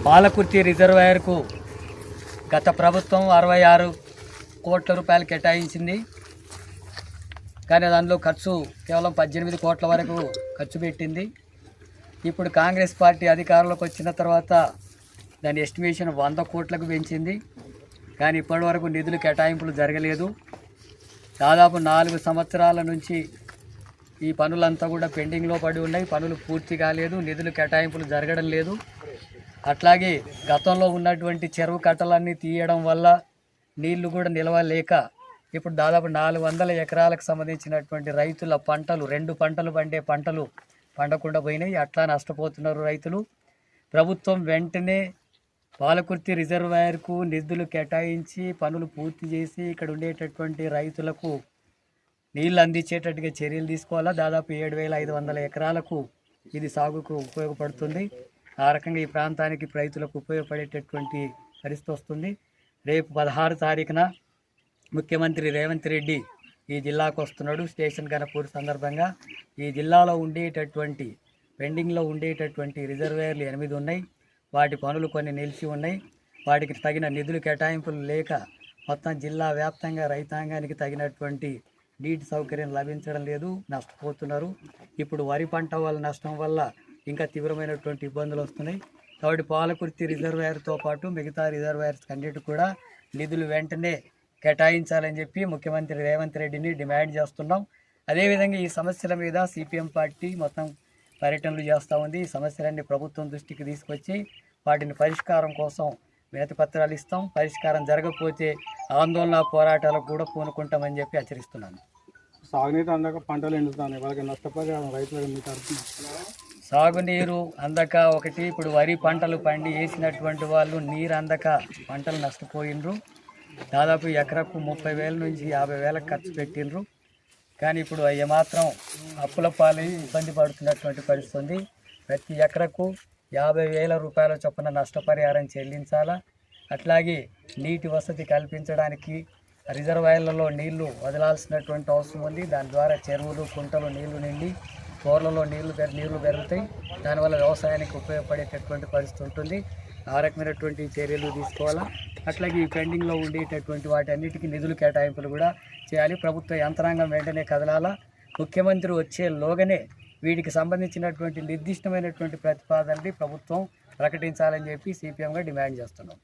పాలకుర్తి రిజర్వాయర్కు గత ప్రభుత్వం 66 కోట్ల రూపాయలు కేటాయించింది. కానీ దానిలో ఖర్చు కేవలం 18 కోట్ల వరకు ఖర్చు పెట్టింది. ఇప్పుడు కాంగ్రెస్ పార్టీ అధికారంలోకి వచ్చిన తర్వాత దాని ఎస్టిమేషన్ 100 కోట్లకు పెంచింది. కానీ ఇప్పటి వరకు నిధులు కేటాయింపులు జరగలేదు. దాదాపు 4 సంవత్సరాల నుంచి ఈ పనులంతా కూడా పెండింగ్లో పడి ఉన్నాయి. పనులు పూర్తి కాలేదు, నిధులు కేటాయింపులు జరగడం లేదు. అట్లాగే గతంలో ఉన్నటువంటి చెరువు కట్టలన్నీ తీయడం వల్ల నీళ్లు కూడా నిలవలేక ఇప్పుడు దాదాపు 400 ఎకరాలకు సంబంధించినటువంటి రైతుల పంటలు 2 పంటలు పండే పంటలు పండకుండా పోయినాయి. అట్లా నష్టపోతున్నారు రైతులు. ప్రభుత్వం వెంటనే పాలకుర్తి రిజర్వాయర్కు నిధులు కేటాయించి పనులు పూర్తి చేసి ఇక్కడ ఉండేటటువంటి రైతులకు నీళ్ళు అందించేటట్టుగా చర్యలు తీసుకోవాలా. దాదాపు 7,500 ఎకరాలకు ఇది సాగుకు ఉపయోగపడుతుంది. ఆ రకంగా ఈ ప్రాంతానికి రైతులకు ఉపయోగపడేటటువంటి పరిస్థితి వస్తుంది. రేపు 16 తారీఖున ముఖ్యమంత్రి రేవంత్ రెడ్డి ఈ జిల్లాకు వస్తున్నాడు. స్టేషన్ గణపూర్ సందర్భంగా ఈ జిల్లాలో ఉండేటటువంటి పెండింగ్లో ఉండేటటువంటి రిజర్వాయర్లు 8 ఉన్నాయి. వాటి పనులు కొన్ని నిలిచి ఉన్నాయి. వాటికి తగిన నిధులు కేటాయింపులు లేక మొత్తం జిల్లా వ్యాప్తంగా రైతాంగానికి తగినటువంటి నీటి సౌకర్యం లభించడం లేదు, నష్టపోతున్నారు. ఇప్పుడు వరి పంట వల్ల నష్టం వల్ల ఇంకా తీవ్రమైనటువంటి ఇబ్బందులు వస్తున్నాయి. కాబట్టి పాలకుర్తి రిజర్వాయర్తో పాటు మిగతా రిజర్వాయర్స్ అన్నిటి కూడా నిధులు వెంటనే కేటాయించాలని చెప్పి ముఖ్యమంత్రి రేవంత్ రెడ్డిని డిమాండ్ చేస్తున్నాం. అదేవిధంగా ఈ సమస్యల మీద సిపిఎం పార్టీ మొత్తం పర్యటనలు చేస్తూ ఉంది. ఈ సమస్యలన్నీ ప్రభుత్వం దృష్టికి తీసుకొచ్చి వాటిని పరిష్కారం కోసం వినతి పత్రాలు ఇస్తాం. పరిష్కారం జరగకపోతే ఆందోళన పోరాటాలకు కూడా పూనుకుంటామని చెప్పి హెచ్చరిస్తున్నాను. సాగునీరు అందక పంటలు ఎండుతున్నాయి, వాళ్ళకి నష్టపరిహారం రైతులకు మీ తరఫున సాగునీరు అందక ఒకటి, ఇప్పుడు వరి పంటలు పండి వేసినటువంటి వాళ్ళు నీరు అందక పంటలు నష్టపోయినరు. దాదాపు ఎకరకు 30,000 నుంచి 50,000 ఖర్చు పెట్టినరు. కానీ ఇప్పుడు ఏమాత్రం అప్పుల పాలై ఇబ్బంది పడుతున్నటువంటి పరిస్థితి ఉంది. ప్రతి ఎకరకు 50,000 రూపాయల చొప్పున నష్టపరిహారం చెల్లించాలా. అట్లాగే నీటి వసతి కల్పించడానికి రిజర్వాయర్లలో నీళ్లు వదలాల్సినటువంటి అవసరం ఉంది. దాని ద్వారా చెరువులు కుంటలు నీళ్లు నిండి బోర్లలో నీళ్లు పెరుగుతాయి. దానివల్ల వ్యవసాయానికి ఉపయోగపడేటటువంటి పరిస్థితి ఉంటుంది. ఆ రకమైనటువంటి చర్యలు తీసుకోవాలా. అట్లాగే ఈ పెండింగ్లో ఉండేటటువంటి వాటి అన్నిటికీ నిధులు కేటాయింపులు కూడా చేయాలి. ప్రభుత్వ యంత్రాంగం వెంటనే కదలాలా. ముఖ్యమంత్రి వచ్చేలోగానే వీటికి సంబంధించినటువంటి నిర్దిష్టమైనటువంటి ప్రతిపాదనని ప్రభుత్వం ప్రకటించాలని చెప్పి సిపిఎంగా డిమాండ్ చేస్తున్నాం.